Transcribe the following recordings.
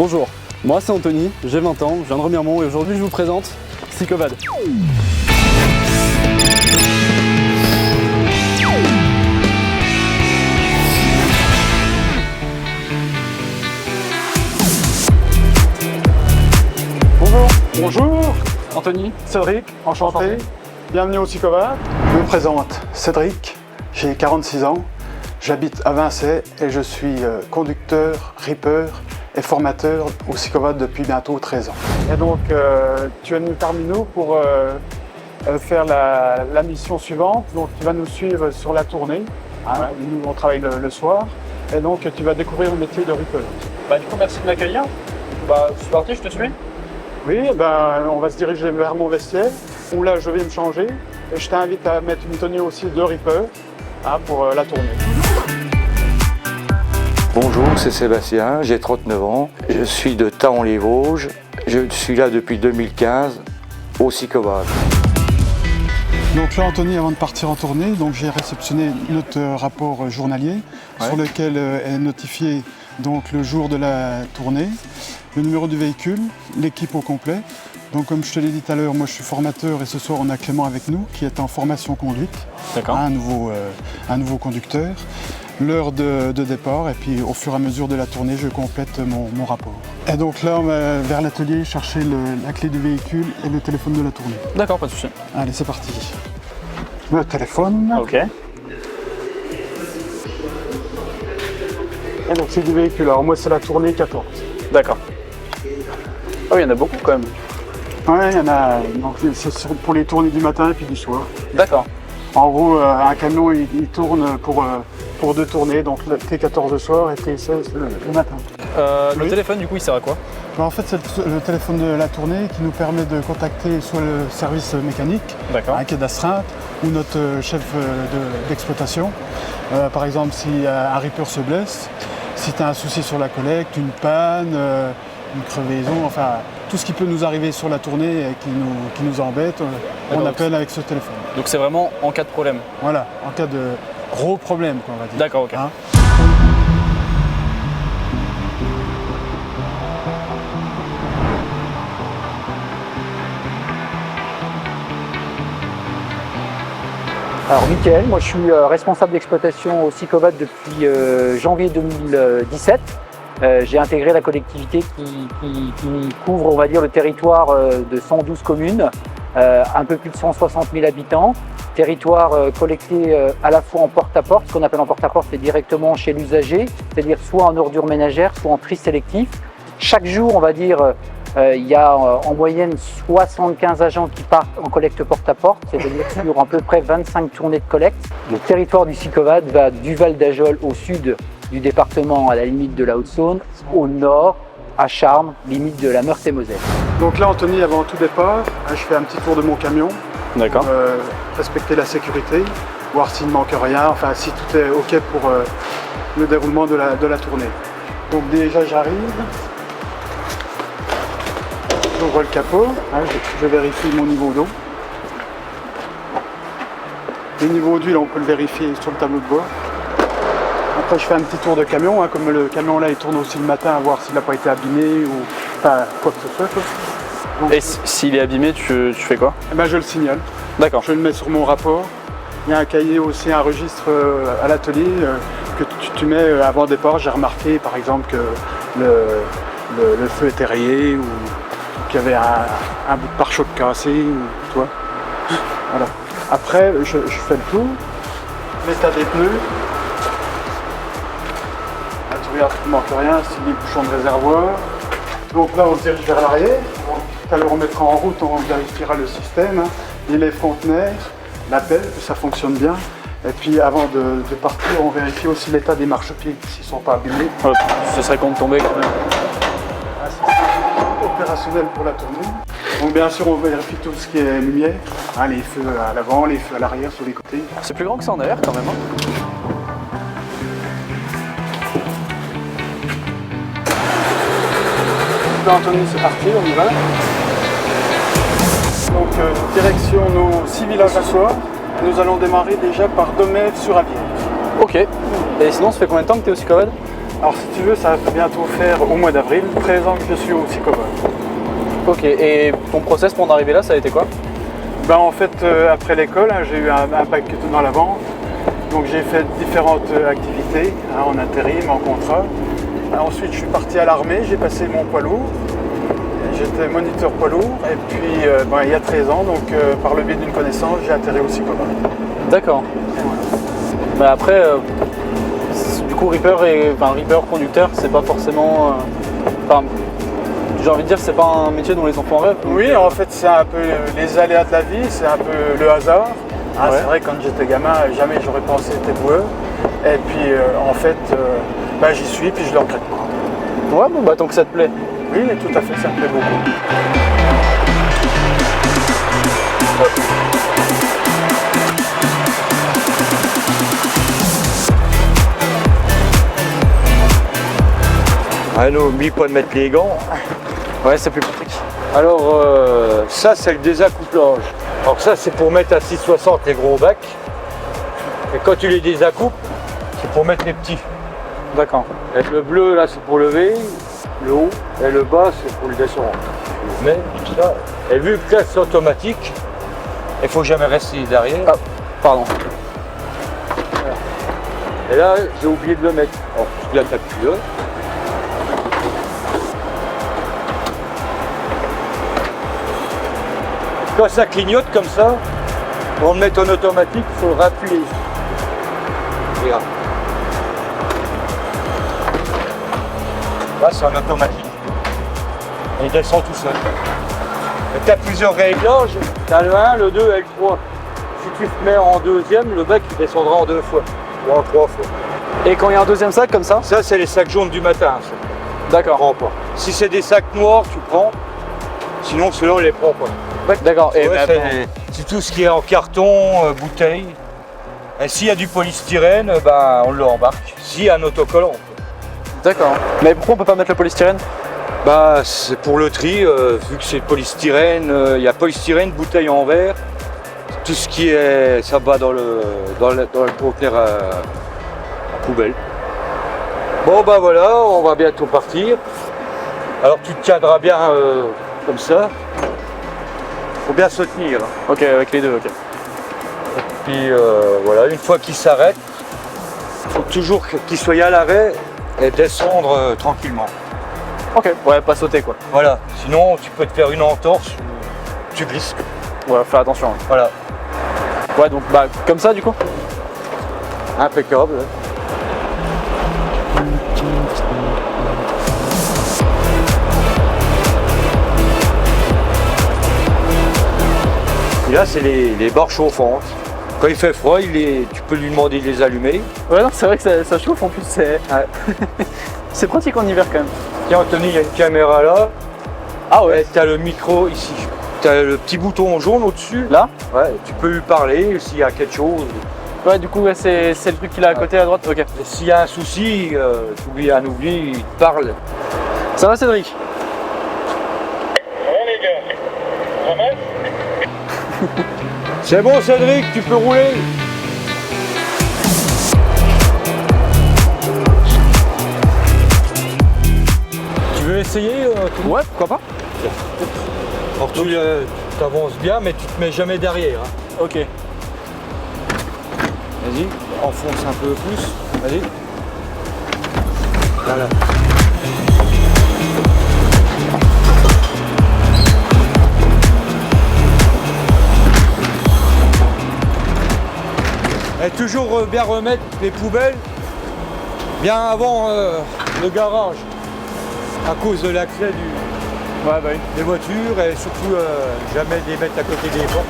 Bonjour, moi c'est Anthony, j'ai 20 ans, je viens de Remiremont et aujourd'hui je vous présente Sycovad. Bonjour, Anthony, Cédric, enchanté. Bienvenue au Sycovad. Je me présente, Cédric, j'ai 46 ans, j'habite à Vincey et je suis conducteur, ripper et formateur au Sycovad depuis bientôt 13 ans. Et donc tu es venu parmi nous pour faire la mission suivante. Donc tu vas nous suivre sur la tournée. Hein. Nous on travaille le soir et donc tu vas découvrir le métier de ripper. Du coup merci de m'accueillir. Je suis parti, je te suis. Oui, on va se diriger vers mon vestiaire où là je vais me changer et je t'invite à mettre une tenue aussi de ripper pour la tournée. Bonjour, c'est Sébastien, j'ai 39 ans, je suis de Thaon-les-Vosges, je suis là depuis 2015 au Sycovad. Donc là Anthony, avant de partir en tournée, j'ai réceptionné notre rapport journalier sur lequel est notifié donc le jour de la tournée, le numéro du véhicule, l'équipe au complet. Donc comme je te l'ai dit tout à l'heure, moi je suis formateur et ce soir on a Clément avec nous qui est en formation conduite, un nouveau conducteur, l'heure de départ et puis au fur et à mesure de la tournée je complète mon rapport. Et donc là on va vers l'atelier chercher la clé du véhicule et le téléphone de la tournée. D'accord, pas de souci. Allez c'est parti. Le téléphone. Ok. Et donc c'est du véhicule, alors moi c'est la tournée 14. D'accord. Oh il y en a beaucoup quand même. Ouais, il y en a, donc c'est pour les tournées du matin et puis du soir. D'accord. En gros, un camion il tourne pour deux tournées, donc le T14 le soir et T16 le matin. Le téléphone du coup il sert à quoi? En fait c'est le téléphone de la tournée qui nous permet de contacter soit le service mécanique, qui est d'astreinte, ou notre chef d'exploitation. Par exemple si un ripper se blesse, si tu as un souci sur la collecte, une panne, une crevaison, enfin tout ce qui peut nous arriver sur la tournée et qui nous embête, on appelle avec ce téléphone. Donc c'est vraiment en cas de problème? Voilà, en cas de gros problème, on va dire. D'accord, ok. Alors Mickaël, moi je suis responsable d'exploitation au Sycovad depuis janvier 2017. J'ai intégré la collectivité qui couvre, on va dire, le territoire de 112 communes, un peu plus de 160 000 habitants, territoire collecté à la fois en porte-à-porte, ce qu'on appelle en porte-à-porte, c'est directement chez l'usager, c'est-à-dire soit en ordures ménagères, soit en tri sélectif. Chaque jour, on va dire, il y a en moyenne 75 agents qui partent en collecte porte-à-porte, c'est-à-dire sur à peu près 25 tournées de collecte. Le territoire du Sycovad va du Val d'Ajol au sud du département à la limite de la Haute-Saône, au nord à Charmes, limite de la Meurthe-et-Moselle. Donc là Anthony, avant tout départ, je fais un petit tour de mon camion, d'accord. Respecter la sécurité, voir s'il ne manque rien, enfin si tout est ok pour le déroulement de la tournée. Donc déjà j'arrive, j'ouvre le capot, je vérifie mon niveau d'eau. Le niveau d'huile on peut le vérifier sur le tableau de bord. Après je fais un petit tour de camion, comme le camion là il tourne aussi le matin à voir s'il n'a pas été abîmé ou enfin, quoi que ce soit. Donc, et s'il est abîmé, tu fais quoi? Je le signale. D'accord. Je le mets sur mon rapport. Il y a un cahier aussi, un registre à l'atelier que tu mets avant départ. J'ai remarqué par exemple que le feu était rayé ou qu'il y avait un bout de pare-choc cassé ou toi. Voilà. Après je fais le tour, l'état des pneus. Tu regardes qu'il ne manque rien, c'est des bouchons de réservoir. Donc là on se dirige vers l'arrière. Tout à l'heure on mettra en route, on vérifiera le système, les fontenaires, la pelle, que ça fonctionne bien. Et puis avant de partir, on vérifie aussi l'état des marchepieds, s'ils ne sont pas abîmés. Ce serait con de tomber quand même. C'est opérationnel pour la tournée. Donc bien sûr on vérifie tout ce qui est lumière, les feux à l'avant, les feux à l'arrière, sur les côtés. C'est plus grand que ça en arrière quand même. Anthony, c'est parti, on y va. Donc direction nos 6 villages à soir. Nous allons démarrer déjà par Domève sur Avière. Ok. Et sinon, ça fait combien de temps que tu es au Sycovad? Alors si tu veux, ça va bientôt faire au mois d'avril, 13 ans que je suis au Psychobot. Ok, et ton process pour en arriver là, ça a été quoi? Ben, en fait, après l'école, hein, j'ai eu un bac dans la vente. Donc j'ai fait différentes activités, hein, en intérim, en contrat. Ensuite, je suis parti à l'armée, j'ai passé mon poids lourd. J'étais moniteur poids lourd. Et puis, ben, il y a 13 ans, donc par le biais d'une connaissance, j'ai atterri au Psychobot. D'accord. Mais après, du coup, Reaper conducteur, c'est pas forcément. Enfin, j'ai envie de dire, c'est pas un métier dont les enfants rêvent. Oui, en fait, c'est un peu les aléas de la vie, c'est un peu le hasard. Ah, Ouais. C'est vrai, quand j'étais gamin, jamais j'aurais pensé être boueux. Et puis, en fait, ben, j'y suis, puis je le regrette pas. Ouais, bon, bah tant que ça te plaît. Oui, mais tout à fait, ça me plaît beaucoup. Ah, n'oublie pas de mettre les gants. Ouais, c'est plus pratique. Alors, ça, c'est le désaccouplage. Alors ça, c'est pour mettre à 660 les gros bacs. Et quand tu les désacouples, c'est pour mettre les petits. D'accord. Et le bleu, là, c'est pour lever le haut. Et le bas, c'est pour le descendre. Mais ça, et vu que là, c'est automatique, il faut jamais rester derrière. Ah, pardon. Et là, j'ai oublié de le mettre. Alors, tu l'attaques là. Quand ça clignote comme ça, pour le mettre en automatique, il faut le rappuyer. Regarde. Là, c'est en automatique. Et il descend tout seul. Tu as plusieurs réglages. Tu as le 1, le 2 et le 3. Si tu te mets en deuxième, le bac il descendra en 2 fois. Ou en 3 fois. Et quand il y a un deuxième sac comme ça? Ça, c'est les sacs jaunes du matin. Ça. D'accord. Prends pas. Si c'est des sacs noirs, tu prends. Sinon, ceux-là, on les prend pas. D'accord. Et Ouais, maintenant- c'est tout ce qui est en carton, bouteille. Et s'il y a du polystyrène, ben, on l'embarque. S'il y a un autocollant. D'accord. Mais pourquoi on peut pas mettre le polystyrène? Bah, c'est pour le tri, vu que c'est polystyrène, il y a polystyrène, bouteille en verre. Tout ce qui est, ça va dans le conteneur à poubelle. Bon bah voilà, on va bientôt partir. Alors tu te tiendras bien comme ça. Faut bien se tenir. Ok, avec les deux, ok. Puis voilà, une fois qu'il s'arrête, il faut toujours qu'il soit à l'arrêt et descendre tranquillement. Ok. Ouais, pas sauter quoi. Voilà, sinon tu peux te faire une entorse ou tu glisses. Ouais, fais attention. Voilà, Ouais, donc bah comme ça du coup. impeccable. Et là, c'est les barres chauffantes. Quand il fait froid, tu peux lui demander de les allumer. Ouais, non, c'est vrai que ça chauffe en plus. C'est c'est pratique en hiver quand même. Tiens, Anthony, il y a une caméra là. Ah ouais. Et tu as le micro ici. Tu as le petit bouton jaune au-dessus. Là? Ouais, tu peux lui parler s'il y a quelque chose. Ouais, du coup, ouais, c'est le truc qu'il a à côté à droite. Ok. Et s'il y a un souci, tu oublies un oubli, il te parle. Ça va, Cédric? C'est bon, Cédric, tu peux rouler. Tu veux essayer Ouais, pourquoi pas? Alors tu avances bien, mais tu te mets jamais derrière. Hein. Ok. Vas-y, enfonce un peu plus. Vas-y. Voilà. Et toujours bien remettre les poubelles bien avant le garage, à cause de l'accès des voitures et surtout jamais les mettre à côté des portes.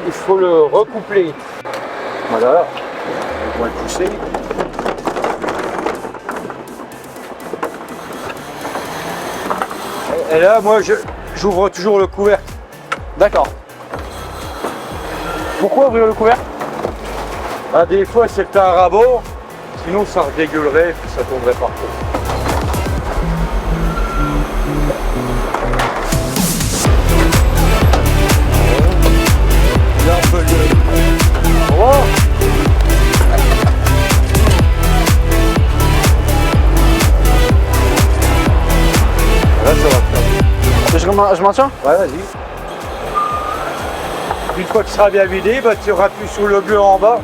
Il faut le recoupler. Voilà. On va le pousser. Et là, moi, j'ouvre toujours le couvercle. D'accord. Pourquoi ouvrir le couvercle? Ah, des fois, c'est un rabot. Sinon, ça redégueulerait et ça tomberait partout. Là, on peut le... Wow. Là, ça va faire. Je maintiens? Ouais, vas-y. Une fois que tu seras bien vidé, bah, tu appuies sur le bleu en bas.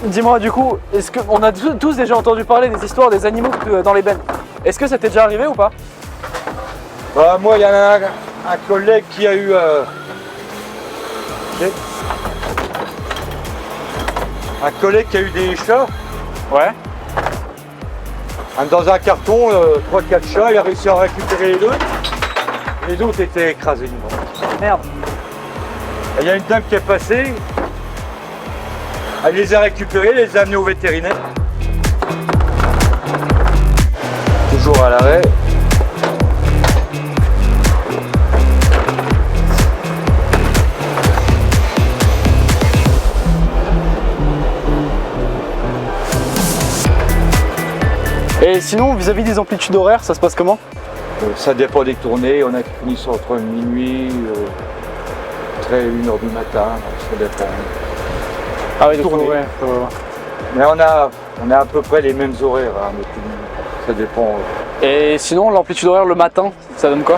Dis-moi du coup, est-ce que on a tous déjà entendu parler des histoires des animaux dans les bennes? Est-ce que ça t'est déjà arrivé ou pas? Bah, moi, il y en a un collègue qui a eu... un collègue qui a eu des chats. Ouais. Dans un carton, 3-4 chats, il a réussi à récupérer les deux. Les autres étaient écrasés dedans. Merde. Et il y a une dame qui est passée, elle les a récupérés, elle les a amenés au vétérinaire. Toujours à l'arrêt. Et sinon, vis-à-vis des amplitudes horaires, ça se passe comment? Ça dépend des tournées, on a qui finissent entre minuit, 1h du matin, ça dépend. Ah oui, donc Tournée. ouais. Mais on a à peu près les mêmes horaires, hein, mais ça dépend. Et sinon, l'amplitude horaire le matin, ça donne quoi?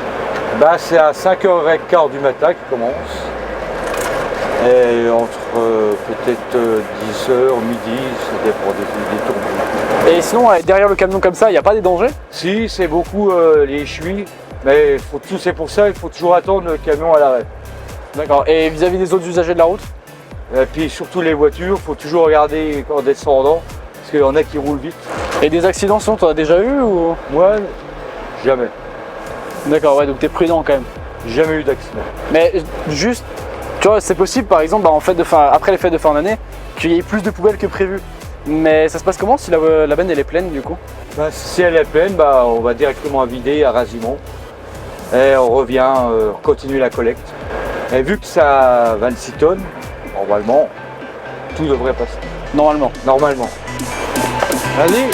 Bah, c'est à 5h15 du matin qui commence. Et entre peut-être 10h, midi, ça dépend des tournées. Et sinon, derrière le camion comme ça, il n'y a pas des dangers? Si, c'est beaucoup les chuis, mais c'est pour ça qu'il faut toujours attendre le camion à l'arrêt. D'accord. Et vis-à-vis des autres usagers de la route? Et puis surtout les voitures, il faut toujours regarder en descendant, parce qu'il y en a qui roulent vite. Et des accidents, sinon, t'en as déjà eu ou? Moi, jamais. D'accord, ouais, donc t'es prudent quand même. Jamais eu d'accident. Mais juste, tu vois, c'est possible par exemple, après les fêtes de fin d'année, qu'il y ait plus de poubelles que prévu. Mais ça se passe comment si la benne elle est pleine du coup? Bah, si elle est pleine, bah, on va directement vider à Rasimont. Et on revient, on continue la collecte. Et vu que ça a 26 tonnes, normalement, tout devrait passer. Normalement. Normalement. Allez.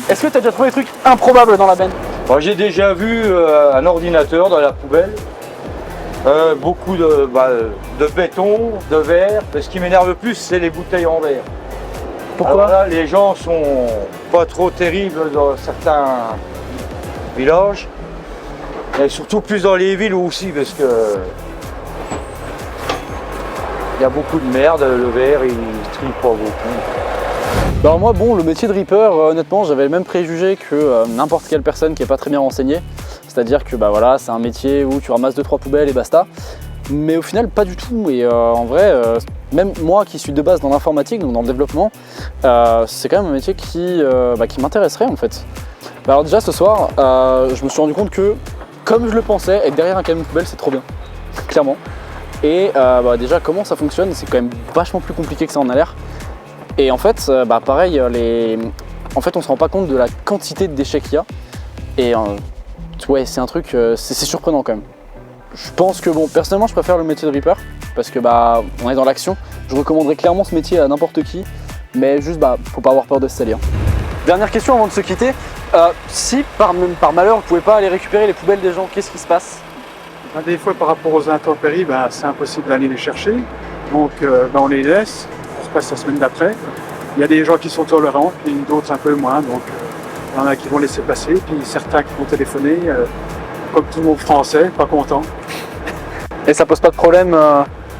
Est-ce que tu as déjà trouvé des trucs improbables dans la benne? Bon, j'ai déjà vu un ordinateur dans la poubelle. Beaucoup de béton, de verre. Mais ce qui m'énerve le plus, c'est les bouteilles en verre. Pourquoi? Alors là, les gens sont pas trop terribles dans certains villages. Et surtout plus dans les villes aussi, parce que il y a beaucoup de merde, le verre il trie pas beaucoup. Alors moi, bon, le métier de Reaper, honnêtement, j'avais le même préjugé que n'importe quelle personne qui n'est pas très bien renseignée. C'est-à-dire que bah, voilà, c'est un métier où tu ramasses 2-3 poubelles et basta. Mais au final, pas du tout. Et en vrai, même moi qui suis de base dans l'informatique, donc dans le développement, c'est quand même un métier qui m'intéresserait en fait. Bah, alors déjà ce soir, je me suis rendu compte que, comme je le pensais, être derrière un camion poubelle, c'est trop bien. Clairement. Et déjà, comment ça fonctionne, c'est quand même vachement plus compliqué que ça en a l'air. Et en fait, pareil, en fait, on se rend pas compte de la quantité de déchets qu'il y a. Et ouais, c'est un truc, c'est surprenant quand même. Je pense que, bon, personnellement, je préfère le métier de Reaper parce que on est dans l'action. Je recommanderais clairement ce métier à n'importe qui, mais juste, faut pas avoir peur de se salir. Dernière question avant de se quitter. Si par malheur, vous pouvez pas aller récupérer les poubelles des gens, qu'est-ce qui se passe? Des fois, par rapport aux intempéries, c'est impossible d'aller les chercher. Donc, on les laisse. On se passe la semaine d'après. Il y a des gens qui sont tolérants, puis d'autres un peu moins. Donc, il y en a qui vont laisser passer, puis certains qui vont téléphoner, comme tout le monde français, pas content. Et ça pose pas de problème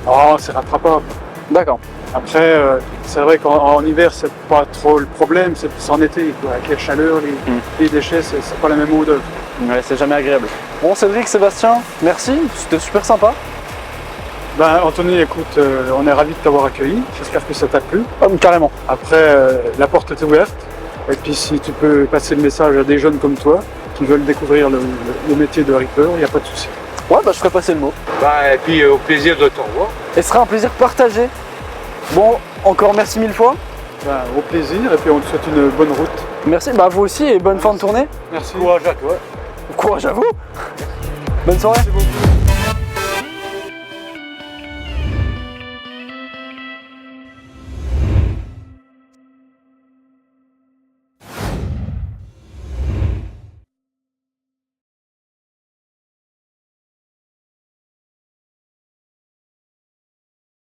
Oh, c'est rattrapable. D'accord. Après, c'est vrai qu'en hiver, c'est pas trop le problème, c'est plus en été, quoi. Avec les chaleurs, les déchets, c'est pas la même odeur. Ouais, c'est jamais agréable. Bon, Cédric, Sébastien, merci, c'était super sympa. Anthony, écoute, on est ravis de t'avoir accueilli. J'espère que ça t'a plu. Carrément. Après, la porte est ouverte. Et puis, si tu peux passer le message à des jeunes comme toi qui veulent découvrir le métier de Reaper, il n'y a pas de souci. Ouais, je ferai passer le mot. Et puis, au plaisir de te revoir. Et ce sera un plaisir partagé. Bon, encore merci 1000 fois. Au plaisir, et puis on te souhaite une bonne route. Merci, vous aussi, et bonne fin de tournée. Merci. Courage à toi. Courage à vous. Bonne soirée. Merci beaucoup.